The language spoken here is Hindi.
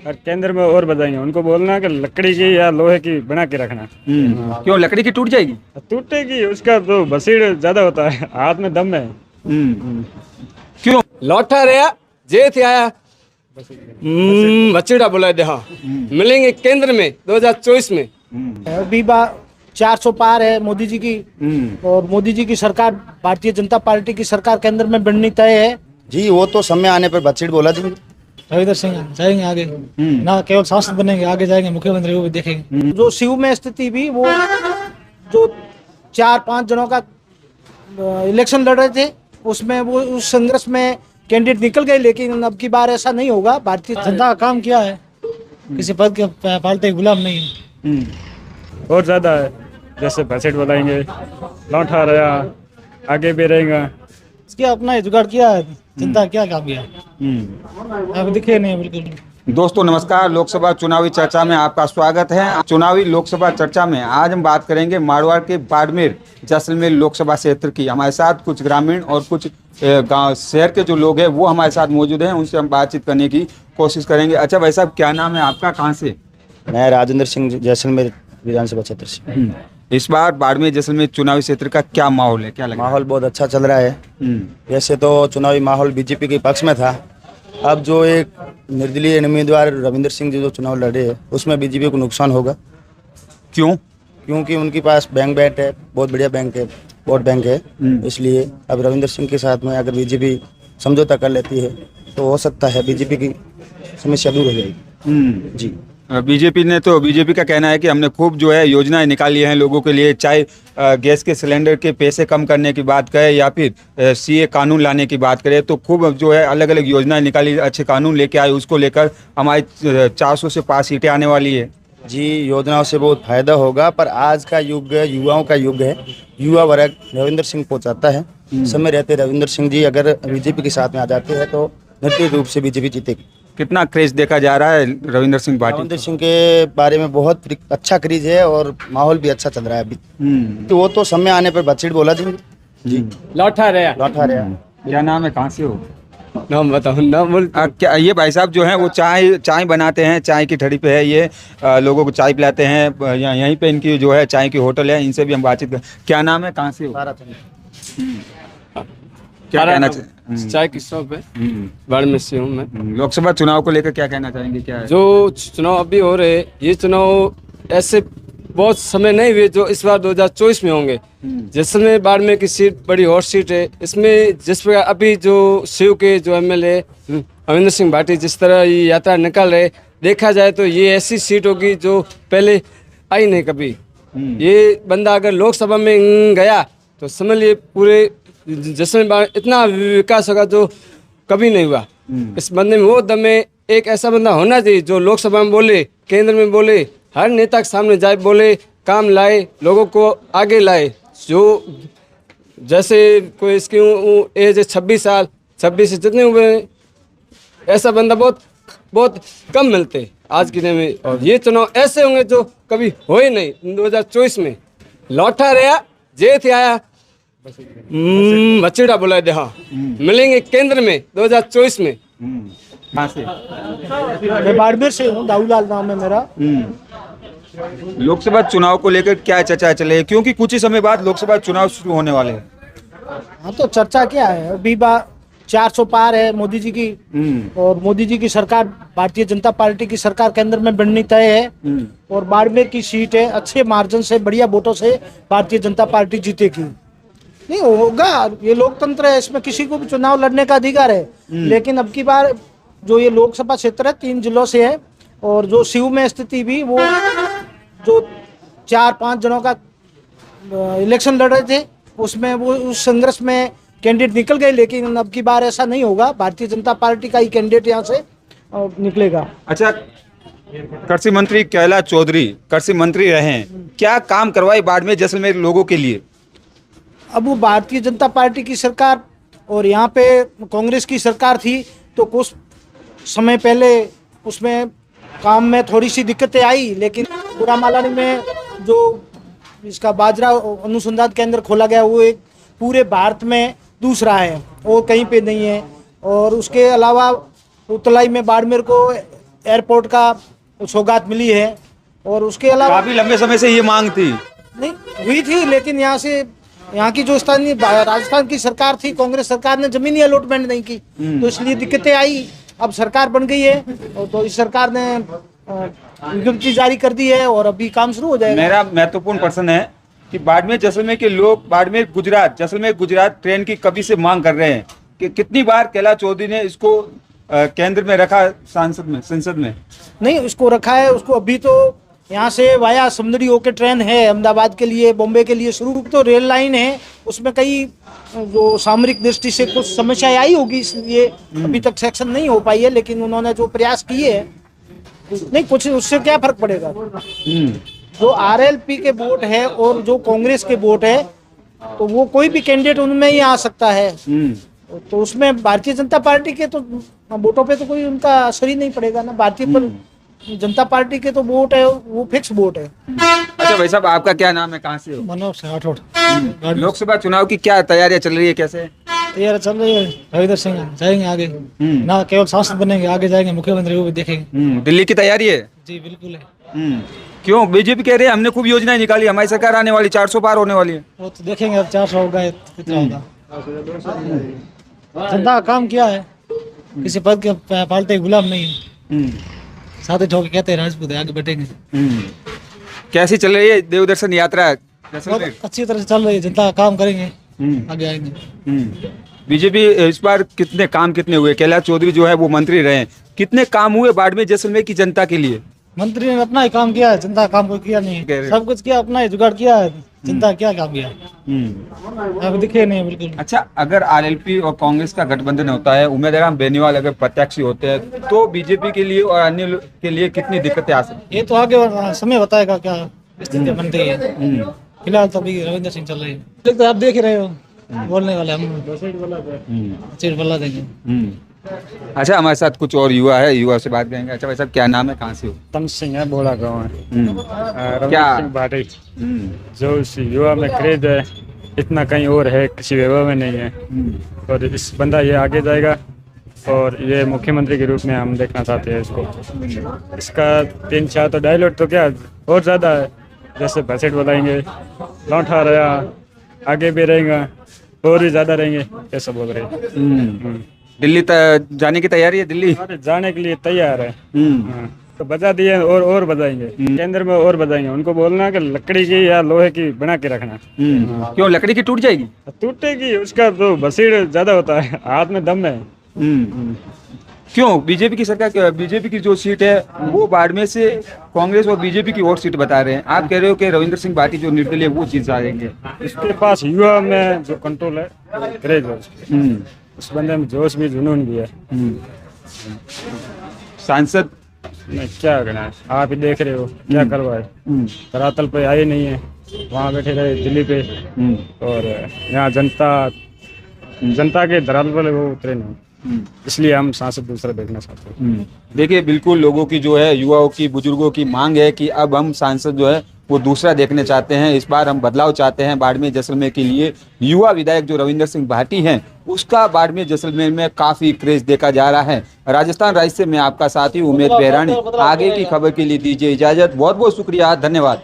और केंद्र में और बताएंगे, उनको बोलना कि लकड़ी की या लोहे की बना के रखना। क्यों लकड़ी की टूट जाएगी? टूटेगी, उसका तो बसीड़ ज्यादा होता है, हाथ में दम है। क्यों? लौटा रहा जे थे आया बचेड़ा बोला दे। हाँ, मिलेंगे केंद्र में 2024 में। अभी 400 पार है मोदी जी की, और मोदी जी की सरकार, भारतीय जनता पार्टी की सरकार केंद्र में बननी तय है जी। वो तो समय आने पर बजट बोला जी। रविंदर सिंह जाएंगे आगे, ना केवल सांसद बनेंगे, आगे जाएंगे मुख्यमंत्री, वो भी देखेंगे। जो शिव में स्थिति भी, वो जो 4-5 जनों का इलेक्शन लड़ रहे थे, उसमें वो उस संघर्ष में कैंडिडेट निकल गए, लेकिन अब की बार ऐसा नहीं होगा। भारतीय जनता का काम किया है, किसी पद के पार्टी के गुलाम नहीं है। और ज्यादा है, जैसे बजट बुलाएंगे, लौटा रहा आगे भी रहेगा। इसके अपना जुगाड़ किया है, जनता क्या काम किया अब दिखे नहीं बिल्कुल। दोस्तों नमस्कार, लोकसभा चुनावी चर्चा में आपका स्वागत है। चुनावी लोकसभा चर्चा में आज हम बात करेंगे मारवाड़ के बाड़मेर जैसलमेर लोकसभा क्षेत्र की। हमारे साथ कुछ ग्रामीण और कुछ गांव शहर के जो लोग हैं वो हमारे साथ मौजूद हैं, उनसे हम बातचीत करने की कोशिश करेंगे। अच्छा भाई साहब, क्या नाम है आपका, कहाँ से? मैं राजेंद्र सिंह, जैसलमेर विधानसभा क्षेत्र से। इस बार बाड़मेर जैसलमेर चुनावी क्षेत्र का क्या माहौल है, क्या लग रहा है? माहौल बहुत अच्छा चल रहा है। वैसे तो चुनावी माहौल बीजेपी के पक्ष में था। अब जो एक निर्दलीय उम्मीदवार रविंदर सिंह जी जो चुनाव लड़े हैं, उसमें बीजेपी को नुकसान होगा। क्यों? क्योंकि उनके पास बैंक बैट है, बहुत बढ़िया बैंक है, वोट बैंक है। इसलिए अब रविंदर सिंह के साथ में अगर बीजेपी समझौता कर लेती है तो हो सकता है बीजेपी की समस्या दूर हो जाएगी। जी। बीजेपी का कहना है कि हमने खूब जो है योजनाएं निकाली हैं लोगों के लिए, चाहे गैस के सिलेंडर के पैसे कम करने की बात करें या फिर सीए कानून लाने की बात करें, तो खूब जो है अलग अलग योजनाएं निकाली, अच्छे कानून लेके आए। उसको लेकर हमारी 400 से 5 सीटें आने वाली है। जी, योजनाओं से बहुत फायदा होगा, पर आज का युग युवाओं का युग है। युवा वर्ग रविंदर सिंह को चाहता है। समय रहते रविंदर सिंह जी अगर बीजेपी के साथ में आ जाते हैं तो निश्चित रूप से बीजेपी जीतेगी। कितना क्रेज देखा जा रहा है रविंदर सिंह पार्टी? रविंदर सिंह के बारे में बहुत अच्छा क्रेज है और माहौल भी अच्छा चल रहा है अभी। तो वो तो समय आने पर बजट बोला जी। लौटा रहा क्या नाम है, कहाँ से हो? नाम बताओ, नाम बोल। क्या ये भाई साहब जो हैं वो चाय बनाते हैं, चाय की ठड़ी पे है ये, लोगों को चाय पिलाते हैं। यहीं पे इनकी जो है चाय की होटल है, इनसे भी हम बातचीत करें। क्या नाम है, कहाँ से हो? क्या कहना चाहिए? चाय की शॉप है, बाड़मेर से हूँ मैं। लोकसभा चुनाव को लेकर क्या कहना चाहेंगे, क्या है? जो चुनाव अभी हो रहे, ये चुनाव ऐसे बहुत समय नहीं हुए जो इस बार 2024 में होंगे। जैसलमेर बाड़मेर की सीट बड़ी हॉट सीट है। इसमें जिस प्रकार अभी जो शिव के जो एमएलए रविंदर सिंह भाटी जिस तरह ये यात्रा निकाल रहे, देखा जाए तो ये ऐसी सीट होगी जो पहले आई नहीं कभी। ये बंदा अगर लोकसभा में गया तो समझ लिए पूरे जैसलमेर इतना विकास होगा जो कभी नहीं हुआ। इस बंदे में वो दम है। एक ऐसा बंदा होना चाहिए जो लोकसभा में बोले, केंद्र में बोले, हर नेता के सामने जाए, बोले, काम लाए, लोगों को आगे लाए। जो जैसे कोई इसकी एज है 26 साल, 26 से जितने हुए हैं, ऐसा बंदा बहुत बहुत कम मिलते आज के दिन में। और ये चुनाव ऐसे होंगे जो कभी हो ही नहीं 2024 में। लौटा रहा जे थे आया बचेड़ा बोला दे। हाँ, मिलेंगे केंद्र में 2024 में। कहाँ से? मैं बाड़मेर से हूँ, दाऊलाल नाम है मेरा। लोकसभा चुनाव को लेकर क्या चर्चा चले, क्योंकि कुछ ही समय बाद लोकसभा चुनाव शुरू होने वाले हैं? हाँ, तो चर्चा क्या है, अभी 400 पार है मोदी जी की, और मोदी जी की सरकार, भारतीय जनता पार्टी की सरकार केंद्र में बननी तय है। और बाड़मेर की सीट है, अच्छे मार्जिन से, बढ़िया वोटों से भारतीय जनता पार्टी जीतेगी। नहीं होगा, ये लोकतंत्र है, इसमें किसी को भी चुनाव लड़ने का अधिकार है। लेकिन अब की बार जो ये लोकसभा क्षेत्र है 3 जिलों से है, और जो शिव में स्थिति भी, वो जो 4-5 जनों का इलेक्शन लड़ रहे थे, उसमें वो उस संघर्ष में कैंडिडेट निकल गए, लेकिन अब की बार ऐसा नहीं होगा। भारतीय जनता पार्टी का ही कैंडिडेट यहाँ से निकलेगा। अच्छा, कृषि मंत्री कैलाश चौधरी कृषि मंत्री रहे हैं, क्या काम करवाए बाड़मेर जैसलमेर लोगों के लिए? अब वो भारतीय जनता पार्टी की सरकार और यहाँ पे कांग्रेस की सरकार थी, तो कुछ समय पहले उसमें काम में थोड़ी सी दिक्कतें आई, लेकिन गुरामालानी में जो इसका बाजरा अनुसंधान केंद्र खोला गया, वो एक पूरे भारत में दूसरा है और कहीं पे नहीं है। और उसके अलावा उतलाई में बाड़मेर को एयरपोर्ट का सौगात मिली है। और उसके अलावा काफी लंबे समय से ये मांग थी। नहीं हुई थी, लेकिन यहाँ की जो स्थानीय राजस्थान की सरकार थी, कांग्रेस सरकार ने जमीनी अलॉटमेंट नहीं की, तो इसलिए दिक्कतें आई। अब सरकार बन गई है और तो इस सरकार ने विज्ञप्ति जारी कर दी है और अभी काम शुरू हो जाएगा। मेरा महत्वपूर्ण प्रश्न है कि बाड़मेर जैसलमेर के लोग बाड़मेर गुजरात जैसलमेर गुजरात ट्रेन की कभी से मांग कर रहे हैं कि कितनी बार कैलाश चौधरी ने इसको केंद्र में रखा, संसद में नहीं उसको रखा है। उसको अभी तो यहाँ से वाया समुद्री होके ट्रेन है अहमदाबाद के लिए, बॉम्बे के लिए शुरू तो रेल लाइन है, उसमें कई जो सामरिक दृष्टि से कुछ समस्याएं आई होगी, इसलिए अभी तक सेक्शन नहीं हो पाई है। लेकिन उन्होंने जो प्रयास किए हैं, नहीं कुछ उससे क्या फर्क पड़ेगा। जो आरएलपी के वोट है और जो कांग्रेस के वोट है, तो वो कोई भी कैंडिडेट उनमें ही आ सकता है। तो उसमें भारतीय जनता पार्टी के तो वोटों पे तो कोई उनका असर ही नहीं पड़ेगा ना। भारतीय पर जनता पार्टी के तो वोट है, वो फिक्स वोट है। अच्छा भाई साहब, आपका क्या नाम है, कहाँ से हो? मनोज राठौड़। लोकसभा चुनाव की क्या तैयारियां चल रही है, कैसे तैयारी चल रही है? रविंदर सिंह जाएंगे आगे, ना केवल सांसद बनेंगे, आगे जाएंगे मुख्यमंत्री, वो भी देखेंगे। दिल्ली की तैयारी है? जी बिल्कुल है। क्यों? बीजेपी कह रहे हैं हमने खूब योजनाएं निकाली, हमारी सरकार आने वाली 400 पार होने वाली है। वो तो देखेंगे, अब 400 होगा कितना होगा। जनता का काम किया है, किसी पद के पालते के गुलाम नहीं है। साथ ही ठोके कहते हैं राजपूत है, आगे बढ़ेंगे। कैसी चल रही है देव दर्शन यात्रा? बहुत अच्छी तरह से चल रही है, जनता का काम करेंगे, आगे आएंगे। बीजेपी इस बार कितने हुए? कैलाश चौधरी जो है वो मंत्री रहे, कितने काम हुए बाड़मेर जैसलमेर की जनता के लिए? मंत्री ने अपना ही काम किया है, जनता का काम कोई किया नहीं है। सब कुछ किया, अपना ही जुगाड़ किया है, जनता क्या काम किया अब दिखे नहीं बिल्कुल। अच्छा, अगर आरएलपी और कांग्रेस का गठबंधन होता है, उम्मीदवार बेनीवाल अगर प्रत्याशी होते हैं, तो बीजेपी के लिए और अन्य के लिए कितनी दिक्कतें आ सकती? ये तो आगे समय बताएगा क्या स्थिति बनती है। फिलहाल तो अभी रविंदर सिंह चल रही है, तो आप देख ही रहे हो, बोलने वाले हम सीट बल्ला देंगे। अच्छा, हमारे साथ कुछ और युवा है, युवा से बात करेंगे। अच्छा भाई साहब, क्या नाम है, कहाँ से हो? तम सिंह है, बोला गाँव है। क्या भाटी जो इस युवा में क्रेज है, इतना कहीं और है, किसी युवा में नहीं है। और इस बंदा ये आगे जाएगा और ये मुख्यमंत्री के रूप में हम देखना चाहते हैं इसको। इसका 3-4 तो डायलॉग तो क्या और ज़्यादा है, जैसे बजट बनाएंगे, लौटा रहा, आगे भी रहेगा और भी ज़्यादा रहेंगे, ऐसा बोल रहे हैं। दिल्ली जाने की तैयारी है? दिल्ली जाने के लिए तैयार है। तो बजा दिए और बजाएंगे, केंद्र में और बजाएंगे। उनको बोलना कि लकड़ी की या लोहे की बना के रखना। क्यों लकड़ी की टूट जाएगी? टूटेगी, उसका तो बसीड़ ज्यादा होता है, हाथ में दम है। क्यों? बीजेपी की सरकार, बीजेपी की जो सीट है वो बाड़मेर से कांग्रेस और बीजेपी की और सीट बता रहे हैं। आप कह रहे हो कि रविंदर सिंह भाटी जो निर्दलीय वो जीत जाएंगे। इसके पास युवा में जो कंट्रोल है, क्रेज है, उस बंदे में जोश भी जुनून भी है। सांसद नहीं, क्या करना है, आप ही देख रहे हो क्या करवाए। धरातल पे आए नहीं है, वहाँ बैठे रहे दिल्ली पे, और यहाँ जनता के धरातल पर वो उतरे नहीं, इसलिए हम सांसद दूसरा देखना चाहते हैं। देखिए, बिल्कुल लोगों की जो है, युवाओं की, बुजुर्गों की मांग है कि अब हम सांसद जो है वो दूसरा देखने चाहते हैं। इस बार हम बदलाव चाहते हैं बाड़मेर जैसलमेर के लिए। युवा विधायक जो रविंदर सिंह भाटी हैं, उसका बाड़मेर जैसलमेर में काफी क्रेज देखा जा रहा है। राजस्थान राज्य से मैं आपका साथी उमेद बेरानी। आगे की खबर के लिए दीजिए इजाजत। बहुत बहुत शुक्रिया, धन्यवाद।